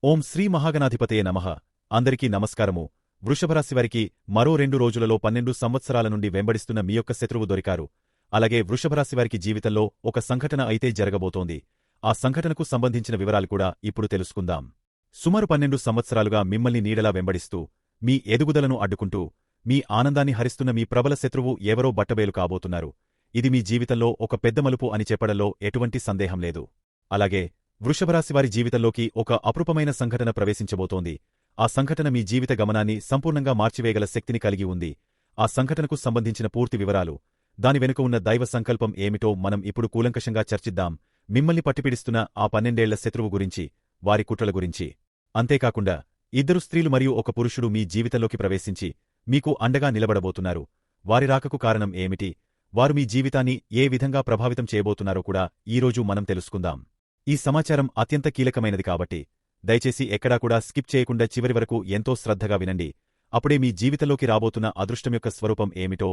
ఓం శ్రీ మహాగణాధిపతయే నమః. అందరికీ నమస్కారము. వృషభరాశివారికి మరో 2 రోజులలో 12 సంవత్సరాల నుండి వెంబడిస్తున్న మీ యొక్క శత్రువు దొరికారు. అలాగే వృషభరాశివారికి జీవితంలో ఒక సంఘటన అయితే జరగబోతోంది. ఆ సంఘటనకు సంబంధించిన వివరాలు కూడా ఇప్పుడు తెలుసుకుందాం. సుమారు 12 సంవత్సరాలుగా మిమ్మల్ని నీడలా వెంబడిస్తూ, మీ ఎదుగుదలను అడ్డుకుంటూ, మీ ఆనందాన్ని హరిస్తున్న మీ ప్రబల శత్రువు ఎవరో బట్టబయలు కాబోతున్నారు. ఇది మీ జీవితంలో ఒక పెద్ద మలుపు అని చెప్పడంలో ఎటువంటి సందేహం లేదు. అలాగే వృషభరాశివారి జీవితంలోకి ఒక అపరూపమైన సంఘటన ప్రవేశించబోతోంది. ఆ సంఘటన మీ జీవిత గమనాన్ని సంపూర్ణంగా మార్చివేయగల శక్తిని కలిగి ఉంది. ఆ సంఘటనకు సంబంధించిన పూర్తి వివరాలు, దాని వెనుక ఉన్న దైవ సంకల్పం ఏమిటో మనం ఇప్పుడు కూలంకషంగా చర్చిద్దాం. మిమ్మల్ని పట్టిపిడిస్తున్న ఆ 12 ఏళ్ల శత్రువు గురించి, వారి కుట్రల గురించి. అంతేకాకుండా 2 స్త్రీలు మరియు ఒక పురుషుడు మీ జీవితంలోకి ప్రవేశించి మీకు అండగా నిలబడబోతున్నారు. వారి రాకకు కారణం ఏమిటి, వారు మీ జీవితాన్ని ఏ విధంగా ప్రభావితం చేయబోతున్నారో కూడా ఈరోజు మనం తెలుసుకుందాం. ఈ సమాచారం అత్యంత కీలకమైనది కాబట్టి దయచేసి ఎక్కడా కూడా స్కిప్ చేయకుండా చివరి వరకు ఎంతో శ్రద్ధగా వినండి. అప్పుడే మీ జీవితంలోకి రాబోతున్న అదృష్టం యొక్క స్వరూపం ఏమిటో,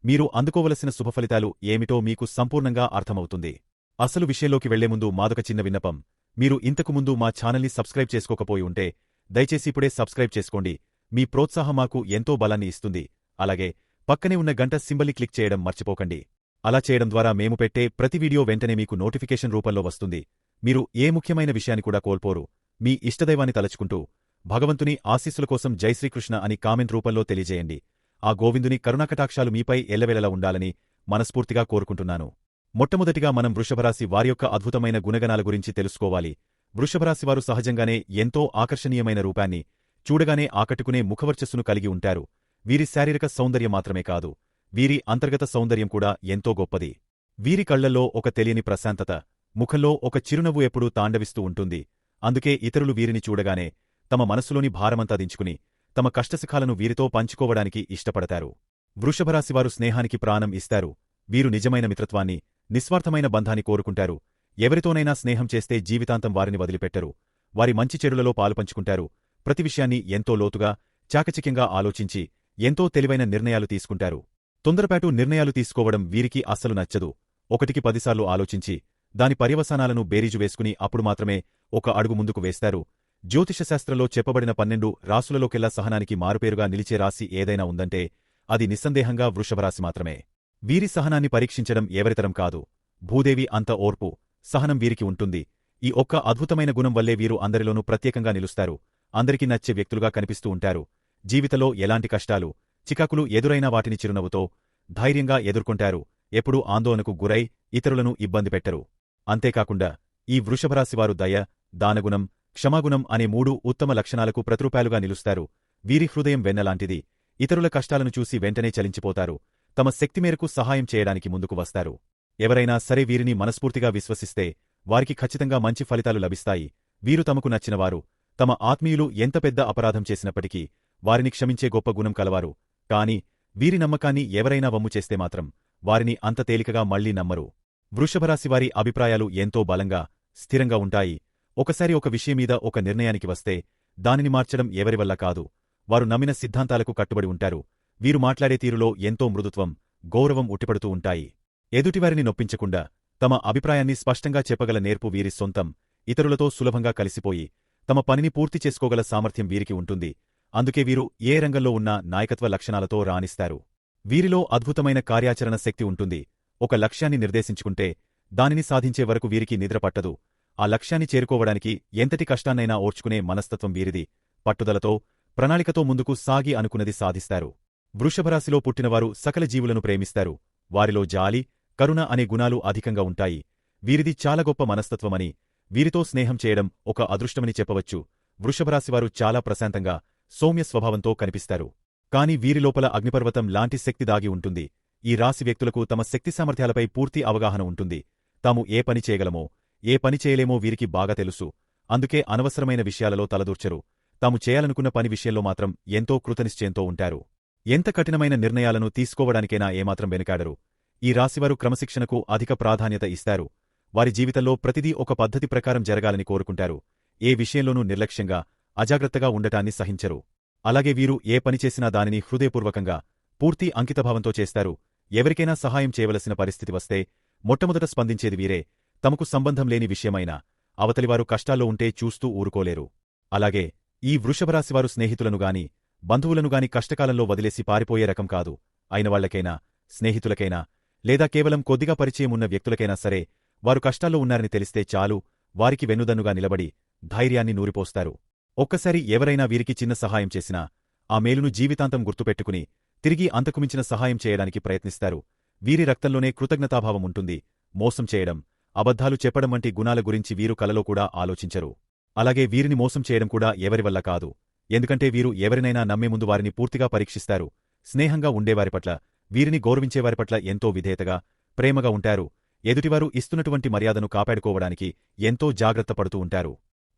మీరు అందుకోవలసిన శుభఫలితాలు ఏమిటో మీకు సంపూర్ణంగా అర్థమవుతుంది. అసలు విషయంలోకి వెళ్లే ముందు మాదొక చిన్న విన్నపం. మీరు ఇంతకుముందు మా ఛానల్ని సబ్స్క్రైబ్ చేసుకోకపోయి ఉంటే దయచేసి ఇప్పుడే సబ్స్క్రైబ్ చేసుకోండి. మీ ప్రోత్సాహం మాకు ఎంతో బలాన్ని ఇస్తుంది. అలాగే పక్కనే ఉన్న గంట సింబల్ని క్లిక్ చేయడం మర్చిపోకండి. అలా చేయడం ద్వారా మేము పెట్టే ప్రతి వీడియో వెంటనే మీకు నోటిఫికేషన్ రూపంలో వస్తుంది. మీరు ఏ ముఖ్యమైన విషయాన్ని కూడా కోల్పోరు. మీ ఇష్టదైవాన్ని తలచుకుంటూ భగవంతుని ఆశీస్సుల కోసం జై శ్రీకృష్ణ అని కామెంట్ రూపంలో తెలియజేయండి. ఆ గోవిందుని కరుణాకటాక్షాలు మీపై ఎల్లవెల్లలా ఉండాలని మనస్ఫూర్తిగా కోరుకుంటున్నాను. మొట్టమొదటిగా మనం వృషభరాశి వారి యొక్క అద్భుతమైన గుణగణాల గురించి తెలుసుకోవాలి. వృషభరాశివారు సహజంగానే ఎంతో ఆకర్షణీయమైన రూపాన్ని, చూడగానే ఆకట్టుకునే ముఖవర్చస్సును కలిగి ఉంటారు. వీరి శారీరక సౌందర్యం మాత్రమే కాదు, వీరి అంతర్గత సౌందర్యం కూడా ఎంతో గొప్పది. వీరి కళ్లల్లో ఒక తెలియని ప్రశాంతత, ముఖంలో ఒక చిరునవ్వు ఎప్పుడూ తాండవిస్తూ ఉంటుంది. అందుకే ఇతరులు వీరిని చూడగానే తమ మనస్సులోని భారమంతా దించుకుని తమ కష్టసుఖాలను వీరితో పంచుకోవడానికి ఇష్టపడతారు. వృషభరాశివారు స్నేహానికి ప్రాణం ఇస్తారు. వీరు నిజమైన మిత్రత్వాన్ని, నిస్వార్థమైన బంధాన్ని కోరుకుంటారు. ఎవరితోనైనా స్నేహం చేస్తే జీవితాంతం వారిని వదిలిపెట్టరు. వారి మంచి చెడులలో పాలుపంచుకుంటారు. ప్రతి విషయాన్ని ఎంతో లోతుగా, చాకచక్యంగా ఆలోచించి ఎంతో తెలివైన నిర్ణయాలు తీసుకుంటారు. తొందరపాటు నిర్ణయాలు తీసుకోవడం వీరికి అస్సలు నచ్చదు. 1కి 10 సార్లు ఆలోచించి దాని పర్యవసానాలను బేరీజు వేసుకుని అప్పుడు మాత్రమే ఒక అడుగు ముందుకు వేస్తారు. జ్యోతిషశాస్త్రంలో చెప్పబడిన 12 రాసులలోకెల్లా సహనానికి మారుపేరుగా నిలిచే రాశి ఏదైనా ఉందంటే అది నిస్సందేహంగా వృషభరాశి మాత్రమే. వీరి సహనాన్ని పరీక్షించడం ఎవరితరం కాదు. భూదేవి అంత ఓర్పు, సహనం వీరికి ఉంటుంది. ఈ ఒక్క అద్భుతమైన గుణం వల్లే వీరు అందరిలోనూ ప్రత్యేకంగా నిలుస్తారు. అందరికీ నచ్చే వ్యక్తులుగా కనిపిస్తూ ఉంటారు. జీవితంలో ఎలాంటి కష్టాలు, చికాకులు ఎదురైనా వాటిని చిరునవ్వుతో, ధైర్యంగా ఎదుర్కొంటారు. ఎప్పుడూ ఆందోళనకు గురై ఇతరులను ఇబ్బంది పెట్టరు. అంతేకాకుండా ఈ వృషభరాశివారు దయ, దానగుణం, క్షమాగుణం అనే 3 ఉత్తమ లక్షణాలకు ప్రతిరూపాలుగా నిలుస్తారు. వీరి హృదయం వెన్నలాంటిది. ఇతరుల కష్టాలను చూసి వెంటనే చలించిపోతారు. తమ శక్తి మేరకు సహాయం చేయడానికి ముందుకు వస్తారు. ఎవరైనా సరే వీరిని మనస్ఫూర్తిగా విశ్వసిస్తే వారికి ఖచ్చితంగా మంచి ఫలితాలు లభిస్తాయి. వీరు తమకు నచ్చినవారు, తమ ఆత్మీయులు ఎంత పెద్ద అపరాధం చేసినప్పటికీ వారిని క్షమించే గొప్ప గుణం కలవారు. కాని వీరి నమ్మకాన్ని ఎవరైనా వమ్ము చేస్తే మాత్రం వారిని అంత తేలికగా మళ్లీ నమ్మరు. వృషభరాశివారి అభిప్రాయాలు ఎంతో బలంగా, స్థిరంగా ఉంటాయి. ఒకసారి ఒక విషయమీద ఒక నిర్ణయానికి వస్తే దానిని మార్చడం ఎవరివల్ల కాదు. వారు నమ్మిన సిద్ధాంతాలకు కట్టుబడి ఉంటారు. వీరు మాట్లాడే తీరులో ఎంతో మృదుత్వం, గౌరవం ఉట్టిపడుతూ ఉంటాయి. ఎదుటివారిని నొప్పించకుండా తమ అభిప్రాయాన్ని స్పష్టంగా చెప్పగల నేర్పు వీరి సొంతం. ఇతరులతో సులభంగా కలిసిపోయి తమ పనిని పూర్తి చేసుకోగల సామర్థ్యం వీరికి ఉంటుంది. అందుకే వీరు ఏ రంగంలో ఉన్నా నాయకత్వ లక్షణాలతో రాణిస్తారు. వీరిలో అద్భుతమైన కార్యాచరణ శక్తి ఉంటుంది. ఒక లక్ష్యాన్ని నిర్దేశించుకుంటే దానిని సాధించే వరకు వీరికి నిద్ర పట్టదు. ఆ లక్ష్యాన్ని చేరుకోవడానికి ఎంతటి కష్టాన్నైనా ఓర్చుకునే మనస్తత్వం వీరిది. పట్టుదలతో, ప్రణాళికతో ముందుకు సాగి అనుకున్నది సాధిస్తారు. వృషభరాశిలో పుట్టినవారు సకల జీవులను ప్రేమిస్తారు. వారిలో జాలి, కరుణ అనే గుణాలు అధికంగా ఉంటాయి. వీరిది చాలా గొప్ప మనస్తత్వమని, వీరితో స్నేహం చేయడం ఒక అదృష్టమని చెప్పవచ్చు. వృషభరాశివారు చాలా ప్రశాంతంగా, సౌమ్య స్వభావంతో కనిపిస్తారు. కాని వీరిలోపల అగ్నిపర్వతం లాంటి శక్తి దాగి ఉంటుంది. ఈ రాశి వ్యక్తులకు తమ శక్తి సామర్థ్యాలపై పూర్తి అవగాహన ఉంటుంది. తాము ఏ పని చేయగలమో, ఏ పని చేయలేమో వీరికి బాగా తెలుసు. అందుకే అనవసరమైన విషయాలలో తలదూర్చరు. తాము చేయాలనుకున్న పని విషయంలో మాత్రం ఎంతో కృతనిశ్చయంతో ఉంటారు. ఎంత కఠినమైన నిర్ణయాలను తీసుకోవడానికైనా ఏమాత్రం వెనుకాడరు. ఈ రాశివారు క్రమశిక్షణకు అధిక ప్రాధాన్యత ఇస్తారు. వారి జీవితంలో ప్రతిదీ ఒక పద్ధతి ప్రకారం జరగాలని కోరుకుంటారు. ఏ విషయంలోనూ నిర్లక్ష్యంగా, అజాగ్రత్తగా ఉండటాన్ని సహించరు. అలాగే వీరు ఏ పని చేసినా దానిని హృదయపూర్వకంగా, పూర్తి అంకితభావంతో చేస్తారు. ఎవరికైనా సహాయం చేయవలసిన పరిస్థితి వస్తే మొట్టమొదట స్పందించేది వీరే. తమకు సంబంధం లేని విషయమైనా అవతలివారు కష్టాల్లో ఉంటే చూస్తూ ఊరుకోలేరు. అలాగే ఈ వృషభరాశివారు స్నేహితులను గాని బంధువులను గాని కష్టకాలంలో వదిలేసి పారిపోయే రకం కాదు. అయినవాళ్లకైనా, స్నేహితులకైనా, లేదా కేవలం కొద్దిగా పరిచయం ఉన్న వ్యక్తులకైనా సరే వారు కష్టాల్లో ఉన్నారని తెలిస్తే చాలు వారికి వెన్నుదన్నుగా నిలబడి ధైర్యాన్ని నూరిపోస్తారు. ఒక్కసారి ఎవరైనా వీరికి చిన్న సహాయం చేసినా ఆ మేలును జీవితాంతం గుర్తుపెట్టుకుని తిరిగి అంతకుమించిన సహాయం చేయడానికి ప్రయత్నిస్తారు. వీరి రక్తంలోనే కృతజ్ఞతాభావం ఉంటుంది. మోసం చేయడం, అబద్ధాలు చెప్పడం వంటి గుణాల గురించి వీరు కలలో కూడా ఆలోచించరు. అలాగే వీరిని మోసం చేయడం కూడా ఎవరివల్ల కాదు. ఎందుకంటే వీరు ఎవరినైనా నమ్మే ముందు వారిని పూర్తిగా పరీక్షిస్తారు. స్నేహంగా ఉండేవారి పట్ల, వీరిని గౌరవించేవారి పట్ల ఎంతో విధేయతగా, ప్రేమగా ఉంటారు. ఎదుటివారు ఇస్తున్నటువంటి మర్యాదను కాపాడుకోవడానికి ఎంతో జాగ్రత్త పడుతూ ఉంటారు.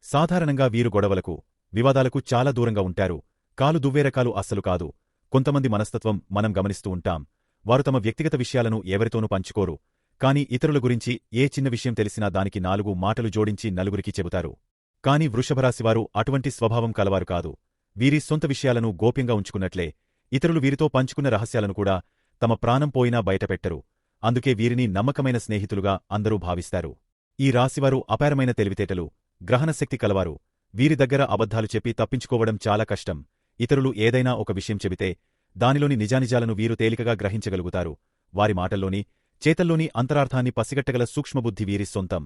సాధారణంగా వీరు గొడవలకు, వివాదాలకు చాలా దూరంగా ఉంటారు. కాలు దువ్వే రకాలు అస్సలు కాదు. కొంతమంది మనస్తత్వం మనం గమనిస్తూ ఉంటాం. వారు తమ వ్యక్తిగత విషయాలను ఎవరితోనూ పంచుకోరు. కాని ఇతరుల గురించి ఏ చిన్న విషయం తెలిసినా దానికి 4 మాటలు జోడించి నలుగురికి చెబుతారు. కాని వృషభరాశివారు అటువంటి స్వభావం కలవారు కాదు. వీరి సొంత విషయాలను గోప్యంగా ఉంచుకున్నట్లే ఇతరులు వీరితో పంచుకున్న రహస్యాలను కూడా తమ ప్రాణం పోయినా బయటపెట్టరు. అందుకే వీరిని నమ్మకమైన స్నేహితులుగా అందరూ భావిస్తారు. ఈ రాశివారు అపారమైన తెలివితేటలు, గ్రహణశక్తి కలవారు. వీరి దగ్గర అబద్ధాలు చెప్పి తప్పించుకోవడం చాలా కష్టం. ఇతరులు ఏదైనా ఒక విషయం చెబితే దానిలోని నిజానిజాలను వీరు తేలికగా గ్రహించగలుగుతారు. వారి మాటల్లోని, చేతల్లోని అంతరార్థాన్ని పసిగట్టగల సూక్ష్మబుద్ధి వీరి సొంతం.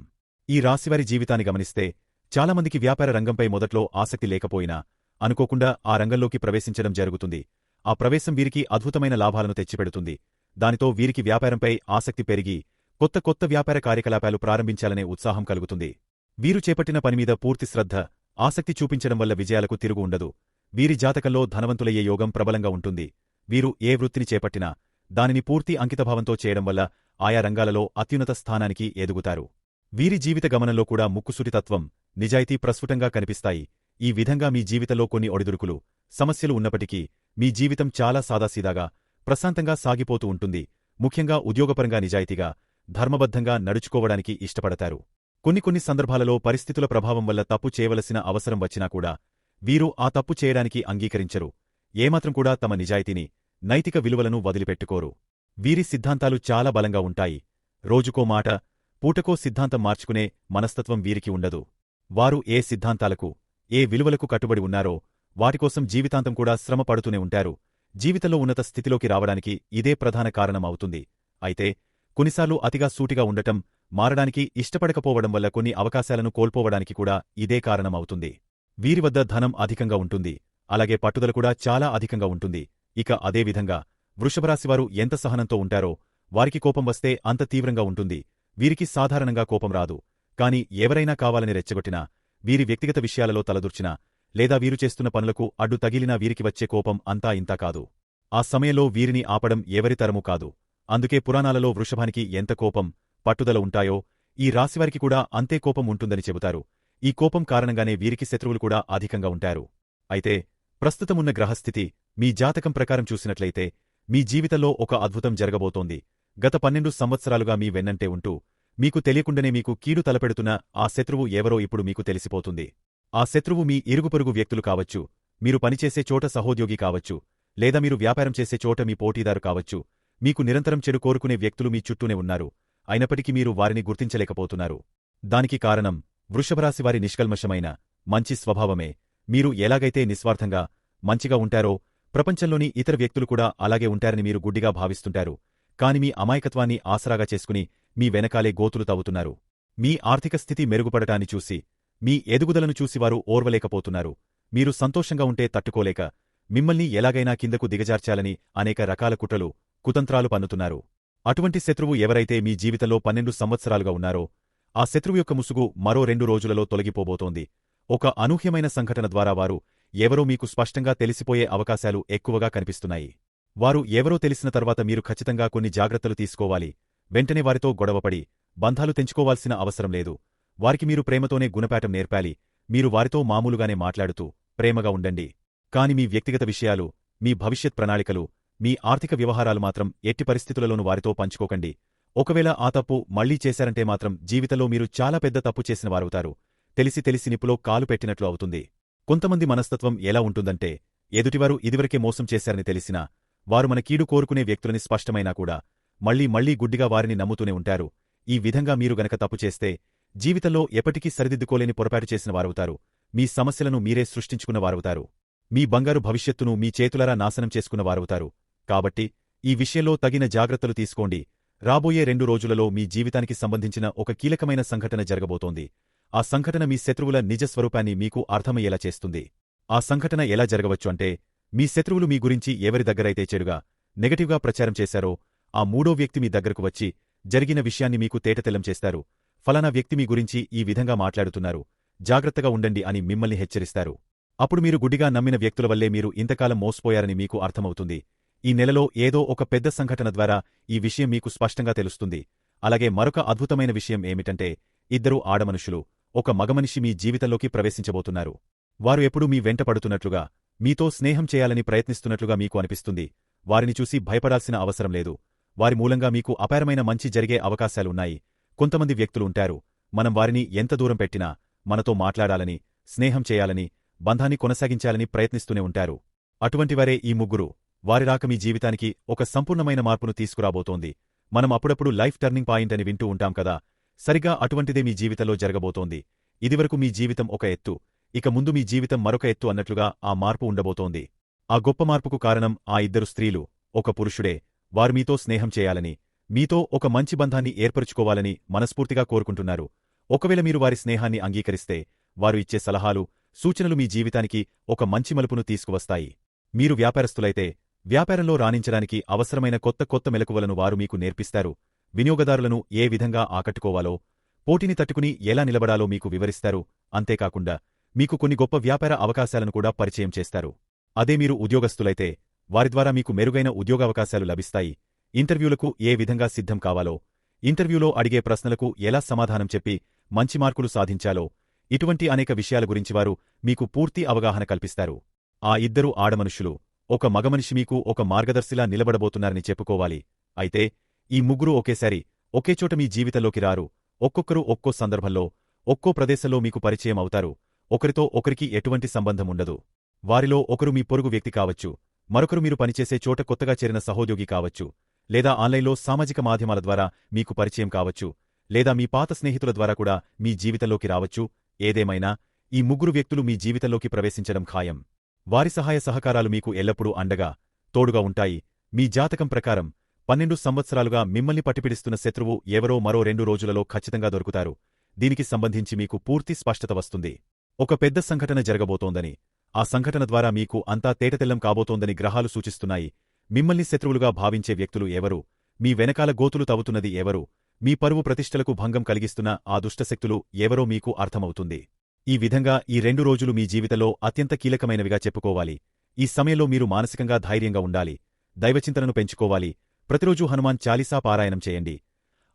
ఈ రాశివారి జీవితాన్ని గమనిస్తే చాలామందికి వ్యాపార రంగంపై మొదట్లో ఆసక్తి లేకపోయినా అనుకోకుండా ఆ రంగంలోకి ప్రవేశించడం జరుగుతుంది. ఆ ప్రవేశం వీరికి అద్భుతమైన లాభాలను తెచ్చిపెడుతుంది. దానితో వీరికి వ్యాపారంపై ఆసక్తి పెరిగి కొత్త కొత్త వ్యాపార కార్యకలాపాలు ప్రారంభించాలనే ఉత్సాహం కలుగుతుంది. వీరు చేపట్టిన పనిమీద పూర్తి శ్రద్ధ, ఆసక్తి చూపించడం వల్ల విజయాలకు తిరుగు ఉండదు. వీరి జాతకంలో ధనవంతులయ్యే యోగం ప్రబలంగా ఉంటుంది. వీరు ఏ వృత్తిని చేపట్టినా దానిని పూర్తి అంకితభావంతో చేయడం వల్ల ఆయా రంగాలలో అత్యున్నత స్థానానికి ఎదుగుతారు. వీరి జీవిత గమనంలో కూడా ముక్కుసూటితత్వం, నిజాయితీ ప్రస్ఫుటంగా కనిపిస్తాయి. ఈ విధంగా మీ జీవితంలో కొన్ని ఒడిదుడుకులు, సమస్యలు ఉన్నప్పటికీ మీ జీవితం చాలా సాదాసీదాగా, ప్రశాంతంగా సాగిపోతూ ఉంటుంది. ముఖ్యంగా ఉద్యోగపరంగా నిజాయితీగా, ధర్మబద్ధంగా నడుచుకోవడానికి ఇష్టపడతారు. కొన్ని సందర్భాలలో పరిస్థితుల ప్రభావం వల్ల తప్పు చేయవలసిన అవసరం వచ్చినా కూడా వీరు ఆ తప్పు చేయడానికి అంగీకరించరు. ఏమాత్రం కూడా తమ నిజాయితీని, నైతిక విలువలను వదిలిపెట్టుకోరు. వీరి సిద్ధాంతాలు చాలా బలంగా ఉంటాయి. రోజుకో మాట, పూటకో సిద్ధాంతం మార్చుకునే మనస్తత్వం వీరికి ఉండదు. వారు ఏ సిద్ధాంతాలకు, ఏ విలువలకు కట్టుబడి ఉన్నారో వాటికోసం జీవితాంతం కూడా శ్రమ పడుతూనే ఉంటారు. జీవితంలో ఉన్నత స్థితిలోకి రావడానికి ఇదే ప్రధాన కారణం అవుతుంది. అయితే కొన్నిసార్లు అతిగా సూటిగా ఉండటం, మారడానికి ఇష్టపడకపోవడం వల్ల కొన్ని అవకాశాలను కోల్పోవడానికి కూడా ఇదే కారణం అవుతుంది. వీరి వద్ద ధనం అధికంగా ఉంటుంది. అలాగే పట్టుదల కూడా చాలా అధికంగా ఉంటుంది. ఇక అదేవిధంగా వృషభరాశివారు ఎంత సహనంతో ఉంటారో వారికి కోపం వస్తే అంత తీవ్రంగా ఉంటుంది. వీరికి సాధారణంగా కోపం రాదు. కాని ఎవరైనా కావాలని రెచ్చగొట్టినా, వీరి వ్యక్తిగత విషయాలలో తలదూర్చినా, లేదా వీరు చేస్తున్న పనులకు అడ్డు తగిలినా వీరికి వచ్చే కోపం అంతా ఇంతా కాదు. ఆ సమయంలో వీరిని ఆపడం ఎవరితరమూ కాదు. అందుకే పురాణాలలో వృషభానికి ఎంత కోపం, పట్టుదల ఉంటాయో ఈ రాశివారికి కూడా అంతే కోపం ఉంటుందని చెబుతారు. ఈ కోపం కారణంగానే వీరికి శత్రువులు కూడా అధికంగా ఉంటారు. అయితే ప్రస్తుతమున్న గ్రహస్థితి మీ జాతకం ప్రకారం చూసినట్లయితే మీ జీవితంలో ఒక అద్భుతం జరగబోతోంది. గత 12 సంవత్సరాలుగా మీ వెన్నంటే ఉంటూ మీకు తెలియకుండానే మీకు కీడు తలపెడుతున్న ఆ శత్రువు ఎవరో ఇప్పుడు మీకు తెలిసిపోతుంది. ఆ శత్రువు మీ ఇరుగుపొరుగు వ్యక్తులు కావచ్చు, మీరు పనిచేసే చోట సహోద్యోగి కావచ్చు, లేదా మీరు వ్యాపారం చేసే చోట మీ పోటీదారు కావచ్చు. మీకు నిరంతరం చెడు కోరుకునే వ్యక్తులు మీ చుట్టూనే ఉన్నారు. అయినప్పటికీ మీరు వారిని గుర్తించలేకపోతున్నారు. దానికి కారణం వృషభరాశివారి నిష్కల్మషమైన మంచి స్వభావమే. మీరు ఎలాగైతే నిస్వార్థంగా, మంచిగా ఉంటారో ప్రపంచంలోని ఇతర వ్యక్తులు కూడా అలాగే ఉంటారని మీరు గుడ్డిగా భావిస్తుంటారు. కాని మీ అమాయకత్వాన్ని ఆసరాగా చేసుకుని మీ వెనకాలే గోతులు తవ్వుతున్నారు. మీ ఆర్థిక స్థితి మెరుగుపడటాన్ని చూసి, మీ ఎదుగుదలను చూసివారు ఓర్వలేకపోతున్నారు. మీరు సంతోషంగా ఉంటే తట్టుకోలేక మిమ్మల్ని ఎలాగైనా కిందకు దిగజార్చాలని అనేక రకాల కుట్రలు, కుతంత్రాలు పన్నుతున్నారు. అటువంటి శత్రువు ఎవరైతే మీ జీవితంలో 12 సంవత్సరాలుగా ఉన్నారో ఆ శత్రువు యొక్క ముసుగు మరో 2 రోజులలో తొలగిపోబోతోంది. ఒక అనూహ్యమైన సంఘటన ద్వారా వారు ఎవరో మీకు స్పష్టంగా తెలిసిపోయే అవకాశాలు ఎక్కువగా కనిపిస్తున్నాయి. వారు ఎవరో తెలిసిన తర్వాత మీరు ఖచ్చితంగా కొన్ని జాగ్రత్తలు తీసుకోవాలి. వెంటనే వారితో గొడవపడి బంధాలు తెంచుకోవాల్సిన అవసరం లేదు. వారికి మీరు ప్రేమతోనే గుణపాఠం నేర్పాలి. మీరు వారితో మామూలుగానే మాట్లాడుతూ ప్రేమగా ఉండండి. కాని మీ వ్యక్తిగత విషయాలు, మీ భవిష్యత్ ప్రణాళికలు, మీ ఆర్థిక వ్యవహారాలు మాత్రం ఎట్టి పరిస్థితులలోనూ వారితో పంచుకోకండి. ఒకవేళ ఆ తప్పు మళ్లీ చేశారంటే మాత్రం జీవితంలో మీరు చాలా పెద్ద తప్పు చేసిన వారవుతారు. తెలిసి నిప్పులో కాలు పెట్టినట్లు అవుతుంది. కొంతమంది మనస్తత్వం ఎలా ఉంటుందంటే ఎదుటివారు ఇదివరకే మోసం చేశారని తెలిసినా, వారు మన కీడు కోరుకునే వ్యక్తులని స్పష్టమైనా కూడా మళ్లీ గుడ్డిగా వారిని నమ్ముతూనే ఉంటారు. ఈ విధంగా మీరు గనక తప్పు చేస్తే జీవితంలో ఎప్పటికీ సరిదిద్దుకోలేని పొరపాటు చేసిన వారవుతారు. మీ సమస్యలను మీరే సృష్టించుకున్నవారవుతారు. మీ బంగారు భవిష్యత్తును మీ చేతులారా నాశనం చేసుకున్నవారవుతారు. కాబట్టి ఈ విషయంలో తగిన జాగ్రత్తలు తీసుకోండి. రాబోయే 2 రోజులలో మీ జీవితానికి సంబంధించిన ఒక కీలకమైన సంఘటన జరగబోతోంది. ఆ సంఘటన మీ శత్రువుల నిజ స్వరూపాన్ని మీకు అర్థమయ్యేలా చేస్తుంది. ఆ సంఘటన ఎలా జరగవచ్చు అంటే, మీ శత్రువులు మీ గురించి ఎవరి దగ్గరైతే చెడుగా, నెగటివ్గా ప్రచారం చేశారో, ఆ మూడో వ్యక్తి మీ దగ్గరకు వచ్చి జరిగిన విషయాన్ని మీకు తేటతెల్లం చేస్తారు. ఫలానా వ్యక్తి మీ గురించి ఈ విధంగా మాట్లాడుతున్నారు, జాగ్రత్తగా ఉండండి అని మిమ్మల్ని హెచ్చరిస్తారు. అప్పుడు మీరు గుడ్డిగా నమ్మిన వ్యక్తుల వల్లే మీరు ఇంతకాలం మోసపోయారని మీకు అర్థమవుతుంది. ఈ నెలలో ఏదో ఒక పెద్ద సంఘటన ద్వారా ఈ విషయం మీకు స్పష్టంగా తెలుస్తుంది. అలాగే మరొక అద్భుతమైన విషయం ఏమిటంటే, ఇద్దరు ఆడమనుషులు, ఒక మగమనిషి మీ జీవితంలోకి ప్రవేశించబోతున్నారు. వారు ఎప్పుడూ మీ వెంట పడుతున్నట్లుగా, మీతో స్నేహం చేయాలని ప్రయత్నిస్తున్నట్లుగా మీకు అనిపిస్తుంది. వారిని చూసి భయపడాల్సిన అవసరం లేదు. వారి మూలంగా మీకు అపారమైన మంచి జరిగే అవకాశాలున్నాయి. కొంతమంది వ్యక్తులు ఉంటారు, మనం వారిని ఎంత దూరం పెట్టినా మనతో మాట్లాడాలని, స్నేహం చేయాలని, బంధాన్ని కొనసాగించాలని ప్రయత్నిస్తూనే ఉంటారు. అటువంటివారే ఈ ముగ్గురు. వారి రాక మీ జీవితానికి ఒక సంపూర్ణమైన మార్పును తీసుకురాబోతోంది. మనం అప్పుడప్పుడు లైఫ్ టర్నింగ్ పాయింట్ అని వింటూ ఉంటాం కదా, సరిగ్గా అటువంటిదే మీ జీవితంలో జరగబోతోంది. ఇదివరకు మీ జీవితం ఒక ఎత్తు, ఇక ముందు మీ జీవితం మరొక ఎత్తు అన్నట్లుగా ఆ మార్పు ఉండబోతోంది. ఆ గొప్ప మార్పుకు కారణం ఆ ఇద్దరు స్త్రీలు, ఒక పురుషుడే. వారు మీతో స్నేహం చేయాలని, మీతో ఒక మంచి బంధాన్ని ఏర్పరుచుకోవాలని మనస్ఫూర్తిగా కోరుకుంటున్నారు. ఒకవేళ మీరు వారి స్నేహాన్ని అంగీకరిస్తే, వారు ఇచ్చే సలహాలు, సూచనలు మీ జీవితానికి ఒక మంచి మలుపును తీసుకువస్తాయి. మీరు వ్యాపారస్తులైతే, వ్యాపారంలో రాణించడానికి అవసరమైన కొత్త కొత్త మెలకువలను వారు మీకు నేర్పిస్తారు. వినియోగదారులను ఏ విధంగా ఆకట్టుకోవాలో, పోటీని తట్టుకుని ఎలా నిలబడాలో మీకు వివరిస్తారు. అంతేకాకుండా మీకు కొన్ని గొప్ప వ్యాపార అవకాశాలను కూడా పరిచయం చేస్తారు. అదే మీరు ఉద్యోగస్తులైతే, వారి ద్వారా మీకు మెరుగైన ఉద్యోగావకాశాలు లభిస్తాయి. ఇంటర్వ్యూలకు ఏ విధంగా సిద్ధం కావాలో, ఇంటర్వ్యూలో అడిగే ప్రశ్నలకు ఎలా సమాధానం చెప్పి మంచి మార్కులు సాధించాలో, ఇటువంటి అనేక విషయాల గురించి వారు మీకు పూర్తి అవగాహన కల్పిస్తారు. ఆ ఇద్దరు ఆడమనుషులు, ఒక మగమనిషి మీకు ఒక మార్గదర్శిలా నిలబడబోతున్నారని చెప్పుకోవాలి. అయితే ఈ ముగ్గురు ఒకేసారి ఒకేచోట మీ జీవితంలోకి రారు. ఒక్కొక్కరు ఒక్కో సందర్భంలో, ఒక్కో ప్రదేశంలో మీకు పరిచయం అవుతారు. ఒకరితో ఒకరికి ఎటువంటి సంబంధం ఉండదు. వారిలో ఒకరు మీ పొరుగు వ్యక్తి కావచ్చు, మరొకరు మీరు పనిచేసే చోట కొత్తగా చేరిన సహోద్యోగి కావచ్చు, లేదా ఆన్లైన్లో సామాజిక మాధ్యమాల ద్వారా మీకు పరిచయం కావచ్చు, లేదా మీ పాత స్నేహితుల ద్వారా కూడా మీ జీవితంలోకి రావచ్చు. ఏదేమైనా ఈ ముగ్గురు వ్యక్తులు మీ జీవితంలోకి ప్రవేశించడం ఖాయం. వారి సహాయ సహకారాలు మీకు ఎల్లప్పుడూ అండగా, తోడుగా ఉంటాయి. మీ జాతకం ప్రకారం 12 సంవత్సరాలుగా మిమ్మల్ని పట్టిపిడిస్తున్న శత్రువు ఎవరో మరో 2 రోజులలో ఖచ్చితంగా దొరుకుతారు. దీనికి సంబంధించి మీకు పూర్తి స్పష్టత వస్తుంది. ఒక పెద్ద సంఘటన జరగబోతోందని, ఆ సంఘటన ద్వారా మీకు అంతా తేటతెల్లం కాబోతోందని గ్రహాలు సూచిస్తున్నాయి. మిమ్మల్ని శత్రువులుగా భావించే వ్యక్తులు ఎవరు, మీ వెనకాల గోతులు తవ్వుతున్నది ఎవరు, మీ పరువు ప్రతిష్టలకు భంగం కలిగిస్తున్న ఆ దుష్టశక్తులు ఎవరో మీకు అర్థమవుతుంది. ఈ విధంగా ఈ 2 రోజులు మీ జీవితంలో అత్యంత కీలకమైనవిగా చెప్పుకోవాలి. ఈ సమయంలో మీరు మానసికంగా ధైర్యంగా ఉండాలి, దైవచింతనను పెంచుకోవాలి. ప్రతిరోజూ హనుమాన్ చాలీసా పారాయణం చేయండి.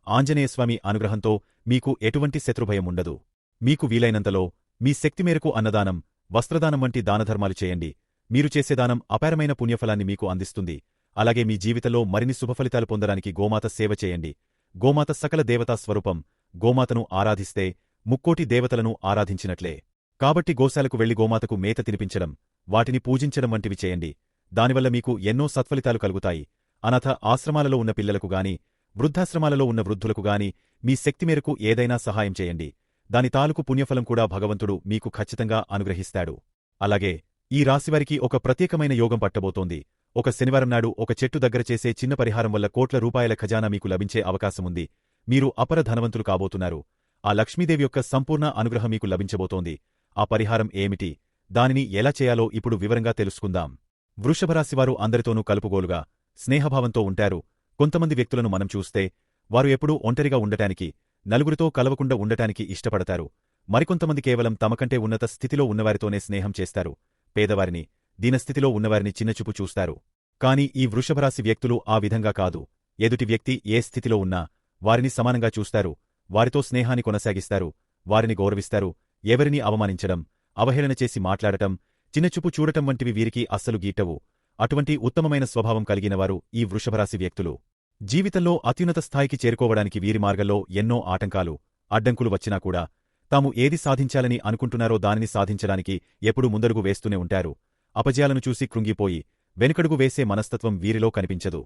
ఆంజనేయస్వామి అనుగ్రహంతో మీకు ఎటువంటి శత్రుభయం ఉండదు. మీకు వీలైనంతలో మీ శక్తి మేరకు అన్నదానం, వస్త్రదానం వంటి దానధర్మాలు చేయండి. మీరు చేసే దానం అపారమైన పుణ్యఫలాన్ని మీకు అందిస్తుంది. అలాగే మీ జీవితంలో మరిన్ని శుభఫలితాలు పొందడానికి గోమాత సేవ చేయండి. గోమాత సకల దేవతా స్వరూపం. గోమాతను ఆరాధిస్తే ముక్కోటి దేవతలను ఆరాధించినట్లే. కాబట్టి గోశాలకు వెళ్లి గోమాతకు మేత తినిపించడం, వాటిని పూజించడం వంటివి చేయండి. దానివల్ల మీకు ఎన్నో సత్ఫలితాలు కలుగుతాయి. అనాథ ఆశ్రమాలలో ఉన్న పిల్లలకు గాని, వృద్ధాశ్రమాలలో ఉన్న వృద్ధులకు గాని మీ శక్తి మేరకు ఏదైనా సహాయం చేయండి. దాని తాలూకు పుణ్యఫలం కూడా భగవంతుడు మీకు ఖచ్చితంగా అనుగ్రహిస్తాడు. అలాగే ఈ రాశివారికి ఒక ప్రత్యేకమైన యోగం పట్టబోతోంది. ఒక శనివారం నాడు ఒక చెట్టు దగ్గర చేసే చిన్న పరిహారం వల్ల కోట్ల రూపాయల ఖజానా మీకు లభించే అవకాశముంది. మీరు అపర ధనవంతులు కాబోతున్నారు. ఆ లక్ష్మీదేవి యొక్క సంపూర్ణ అనుగ్రహం మీకు లభించబోతోంది. ఆ పరిహారం ఏమిటి, దానిని ఎలా చేయాలో ఇప్పుడు వివరంగా తెలుసుకుందాం. వృషభరాశివారు అందరితోనూ కలుపుగోలుగా, స్నేహభావంతో ఉంటారు. కొంతమంది వ్యక్తులను మనం చూస్తే, వారు ఎప్పుడూ ఒంటరిగా ఉండటానికి, నలుగురితో కలవకుండా ఉండటానికి ఇష్టపడతారు. మరికొంతమంది కేవలం తమకంటే ఉన్నత స్థితిలో ఉన్నవారితోనే స్నేహం చేస్తారు. పేదవారిని, దీనస్థితిలో ఉన్నవారిని చిన్నచూపు చూస్తారు. కాని ఈ వృషభరాశి వ్యక్తులు ఆ విధంగా కాదు. ఎదుటి వ్యక్తి ఏ స్థితిలో ఉన్నా వారిని సమానంగా చూస్తారు. వారితో స్నేహాన్ని కొనసాగిస్తారు. వారిని గౌరవిస్తారు. ఎవరినీ అవమానించడం, అవహేళన చేసి మాట్లాడటం, చిన్నచూపు చూడటం వంటివి వీరికి అస్సలు గీటవు. అటువంటి ఉత్తమమైన స్వభావం కలిగినవారు ఈ వృషభరాశి వ్యక్తులు. జీవితంలో అత్యున్నత స్థాయికి చేరుకోవడానికి వీరి మార్గంలో ఎన్నో ఆటంకాలు, అడ్డంకులు వచ్చినా కూడా తాము ఏది సాధించాలని అనుకుంటున్నారో దానిని సాధించడానికి ఎప్పుడూ ముందడుగు వేస్తూనే ఉంటారు. అపజయాలను చూసి కృంగిపోయి వెనుకడుగు వేసే మనస్తత్వం వీరిలో కనిపించదు.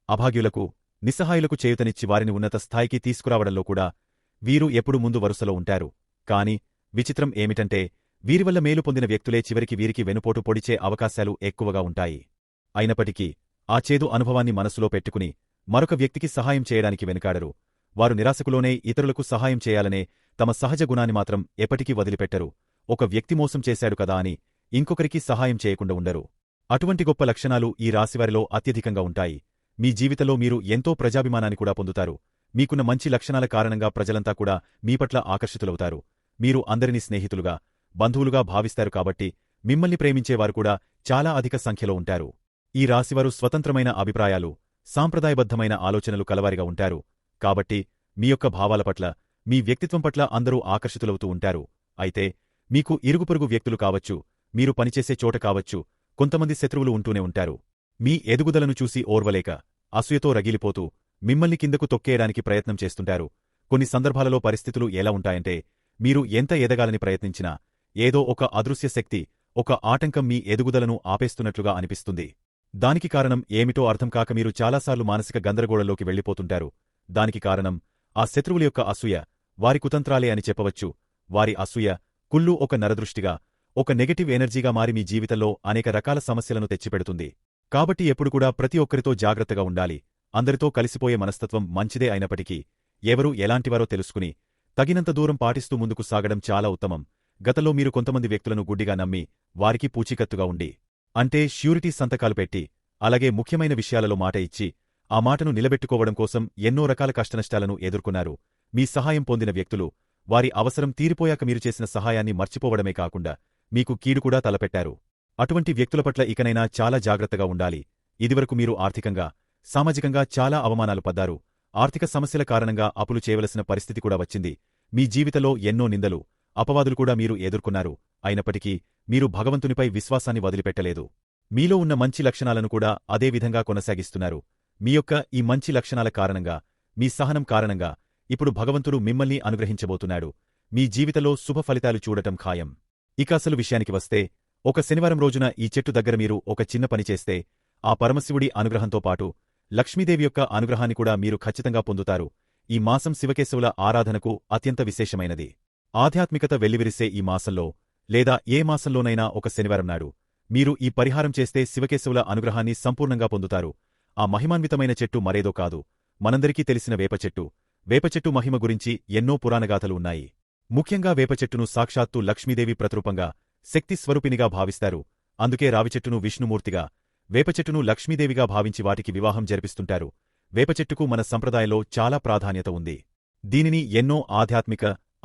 అభాగ్యులకు, నిస్సహాయులకు చేయుతనిచ్చి వారిని ఉన్నత స్థాయికి తీసుకురావడంలో కూడా వీరు ఎప్పుడు ముందు వరుసలో ఉంటారు. కాని విచిత్రం ఏమిటంటే, వీరివల్ల మేలు పొందిన వ్యక్తులే చివరికి వీరికి వెనుపోటు పొడిచే అవకాశాలు ఎక్కువగా ఉంటాయి. అయినప్పటికీ ఆ చేదు అనుభవాన్ని మనసులో పెట్టుకుని మరొక వ్యక్తికి సహాయం చేయడానికి వెనుకాడరు. వారు నిరాశకులోనే ఇతరులకు సహాయం చేయాలనే తమ సహజ గుణాన్ని మాత్రం ఎప్పటికీ వదిలిపెట్టరు. ఒక వ్యక్తి మోసం చేశాడు కదా అని ఇంకొకరికి సహాయం చేయకుండా ఉండరు. అటువంటి గొప్ప లక్షణాలు ఈ రాశివారిలో అత్యధికంగా ఉంటాయి. మీ జీవితంలో మీరు ఎంతో ప్రజాభిమానాన్ని కూడా పొందుతారు. మీకున్న మంచి లక్షణాల కారణంగా ప్రజలంతా కూడా మీపట్ల ఆకర్షితులవుతారు. మీరు అందరినీ స్నేహితులుగా, బంధువులుగా భావిస్తారు కాబట్టి మిమ్మల్ని ప్రేమించేవారు కూడా చాలా అధిక సంఖ్యలో ఉంటారు. ఈ రాశివారు స్వతంత్రమైన అభిప్రాయాలు, సాంప్రదాయబద్ధమైన ఆలోచనలు కలవారిగా ఉంటారు. కాబట్టి మీ యొక్క భావాల పట్ల, మీ వ్యక్తిత్వం పట్ల అందరూ ఆకర్షితులవుతూ ఉంటారు. అయితే మీకు ఇరుగుపొరుగు వ్యక్తులు కావచ్చు, మీరు పనిచేసే చోట కావచ్చు, కొంతమంది శత్రువులు ఉంటూనే ఉంటారు. మీ ఎదుగుదలను చూసి ఓర్వలేక, అసూయతో రగిలిపోతూ మిమ్మల్ని కిందకు తొక్కేయడానికి ప్రయత్నం చేస్తుంటారు. కొన్ని సందర్భాలలో పరిస్థితులు ఎలా ఉంటాయంటే, మీరు ఎంత ఎదగాలని ప్రయత్నించినా ఏదో ఒక అదృశ్య శక్తి, ఒక ఆటంకం మీ ఎదుగుదలను ఆపేస్తున్నట్లుగా అనిపిస్తుంది. దానికి కారణం ఏమిటో అర్థం కాక మీరు చాలాసార్లు మానసిక గందరగోళంలోకి వెళ్ళిపోతుంటారు. దానికి కారణం ఆ శత్రువుల యొక్క అసూయ, వారి కుతంత్రాలే అని చెప్పవచ్చు. వారి అసూయ, కుళ్ళు ఒక నరదృష్టిగా, ఒక నెగటివ్ ఎనర్జీగా మారి మీ జీవితంలో అనేక రకాల సమస్యలను తెచ్చిపెడుతుంది. కాబట్టి ఎప్పుడు కూడా ప్రతి ఒక్కరితో జాగ్రత్తగా ఉండాలి. అందరితో కలిసిపోయే మనస్తత్వం మంచిదే అయినప్పటికీ ఎవరు ఎలాంటివారో తెలుసుకుని తగినంత దూరం పాటిస్తూ ముందుకు సాగడం చాలా ఉత్తమం. గతంలో మీరు కొంతమంది వ్యక్తులను గుడ్డిగా నమ్మి వారికి పూచీకత్తుగా ఉండి, అంటే ష్యూరిటీ సంతకాలు పెట్టి, అలాగే ముఖ్యమైన విషయాలలో మాట ఇచ్చి ఆ మాటను నిలబెట్టుకోవడం కోసం ఎన్నో రకాల కష్టనష్టాలను ఎదుర్కొన్నారు. మీ సహాయం పొందిన వ్యక్తులు వారి అవసరం తీరిపోయాక మీరు చేసిన సహాయాన్ని మర్చిపోవడమే కాకుండా మీకు కీడు కూడా తలపెట్టారు. అటువంటి వ్యక్తుల పట్ల ఇకనైనా చాలా జాగ్రత్తగా ఉండాలి. ఇదివరకు మీరు ఆర్థికంగా, సామాజికంగా చాలా అవమానాలు పడ్డారు. ఆర్థిక సమస్యల కారణంగా అప్పులు చేయవలసిన పరిస్థితి కూడా వచ్చింది. మీ జీవితంలో ఎన్నో నిందలు, అపవాదులు కూడా మీరు ఎదుర్కొన్నారు. అయినప్పటికీ మీరు భగవంతునిపై విశ్వాసాన్ని వదిలిపెట్టలేదు. మీలో ఉన్న మంచి లక్షణాలను కూడా అదే విధంగా కొనసాగిస్తున్నారు. మీ యొక్క ఈ మంచి లక్షణాల కారణంగా, మీ సహనం కారణంగా ఇప్పుడు భగవంతుడు మిమ్మల్ని అనుగ్రహించబోతున్నాడు. మీ జీవితంలో శుభ ఫలితాలు చూడటం ఖాయం. ఇక అసలు విషయానికి వస్తే, ఒక శనివారం రోజున ఈ చెట్టు దగ్గర మీరు ఒక చిన్న పని చేస్తే ఆ పరమశివుడి అనుగ్రహంతో పాటు లక్ష్మీదేవి యొక్క అనుగ్రహాన్ని కూడా మీరు ఖచ్చితంగా పొందుతారు. ఈ మాసం శివకేశవుల ఆరాధనకు అత్యంత విశేషమైనది. ఆధ్యాత్మికత వెల్లివిరిసే ఈ మాసంలో, లేదా ఏ మాసంలోనైనా ఒక శనివారం నాడు మీరు ఈ పరిహారం చేస్తే శివకేశవుల అనుగ్రహాన్ని సంపూర్ణంగా పొందుతారు. ఆ మహిమాన్వితమైన చెట్టు మరేదో కాదు, మనందరికీ తెలిసిన వేపచెట్టు. వేపచెట్టు మహిమ గురించి ఎన్నో పురాణగాథలు ఉన్నాయి. ముఖ్యంగా వేపచెట్టును సాక్షాత్తు లక్ష్మీదేవి ప్రతిరూపంగా, శక్తి స్వరూపినిగా భావిస్తారు. అందుకే రావిచెట్టును విష్ణుమూర్తిగా, వేపచెట్టును లక్ష్మీదేవిగా భావించి వాటికి వివాహం జరిపిస్తుంటారు. వేపచెట్టుకు మన సంప్రదాయంలో చాలా ప్రాధాన్యత ఉంది. దీనిని ఎన్నో ఆధ్యాత్మిక,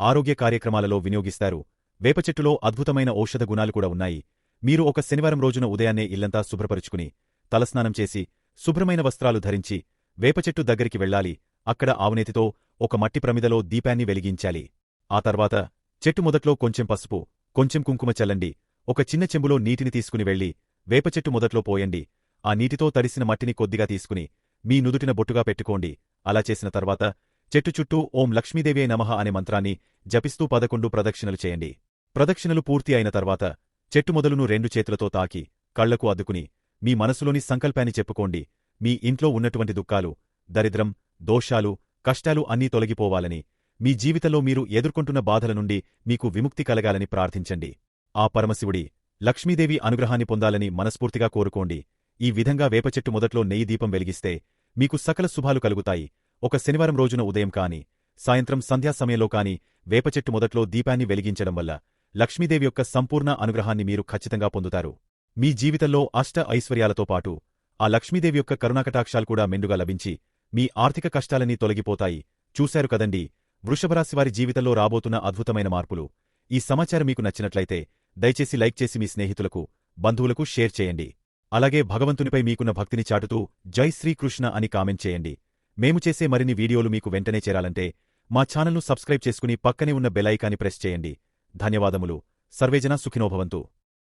ఆరోగ్య కార్యక్రమాలలో వినియోగిస్తారు. వేపచెట్టులో అద్భుతమైన ఔషధ గుణాలు కూడా ఉన్నాయి. మీరు ఒక శనివారం రోజున ఉదయాన్నే ఇల్లంతా శుభ్రపరుచుకుని, తలస్నానం చేసి, శుభ్రమైన వస్త్రాలు ధరించి వేపచెట్టు దగ్గరికి వెళ్లాలి. అక్కడ ఆవునేతితో ఒక మట్టి ప్రమిదలో దీపాన్ని వెలిగించాలి. ఆ తర్వాత చెట్టు మొదట్లో కొంచెం పసుపు, కొంచెం కుంకుమ చల్లండి. ఒక చిన్న చెంబులో నీటిని తీసుకుని వెళ్లి వేపచెట్టు మొదట్లో పోయండి. ఆ నీటితో తడిసిన మట్టిని కొద్దిగా తీసుకుని మీ నుదుటిన బొట్టుగా పెట్టుకోండి. అలా చేసిన తర్వాత చెట్టు చుట్టూ ఓం లక్ష్మీదేవ్యై నమః అనే మంత్రాన్ని జపిస్తూ 11 ప్రదక్షిణలు చేయండి. ప్రదక్షిణలు పూర్తి అయిన తర్వాత చెట్టు మొదలును 2 చేతులతో తాకి, కళ్లకు అద్దుకుని మీ మనసులోని సంకల్పాన్ని చెప్పుకోండి. మీ ఇంట్లో ఉన్నటువంటి దుఃఖాలు, దరిద్రం, దోషాలు, కష్టాలు అన్నీ తొలగిపోవాలని, మీ జీవితంలో మీరు ఎదుర్కొంటున్న బాధల నుండి మీకు విముక్తి కలగాలని ప్రార్థించండి. ఆ పరమశివుడి, లక్ష్మీదేవి అనుగ్రహాన్ని పొందాలని మనస్ఫూర్తిగా కోరుకోండి. ఈ విధంగా వేపచెట్టు మొదట్లో నెయ్యి దీపం వెలిగిస్తే మీకు సకల శుభాలు కలుగుతాయి. ఒక శనివారం రోజున ఉదయం కాని, సాయంత్రం సంధ్యా సమయంలో కాని వేపచెట్టు మొదట్లో దీపాన్ని వెలిగించడం వల్ల లక్ష్మీదేవి యొక్క సంపూర్ణ అనుగ్రహాన్ని మీరు ఖచ్చితంగా పొందుతారు. మీ జీవితంలో అష్ట ఐశ్వర్యాలతో పాటు ఆ లక్ష్మీదేవి యొక్క కరుణాకటాక్షాలు కూడా మెండుగా లభించి మీ ఆర్థిక కష్టాలన్నీ తొలగిపోతాయి. చూశారు కదండి వృషభరాశివారి జీవితంలో రాబోతున్న అద్భుతమైన మార్పులు. ఈ సమాచారం మీకు నచ్చినట్లయితే దయచేసి లైక్ చేసి మీ స్నేహితులకు, బంధువులకు షేర్ చేయండి. అలాగే భగవంతునిపై మీకున్న భక్తిని చాటుతూ జై శ్రీకృష్ణ అని కామెంట్ చేయండి. మేము చేసే మరిన్ని వీడియోలు మీకు వెంటనే చేరాలంటే మా ఛానల్ను సబ్స్క్రైబ్ చేసుకుని పక్కనే ఉన్న బెల్ ఐకాన్ని ప్రెస్ చేయండి. ధన్యవాదములు. సర్వేజన సుఖినో భవంతు.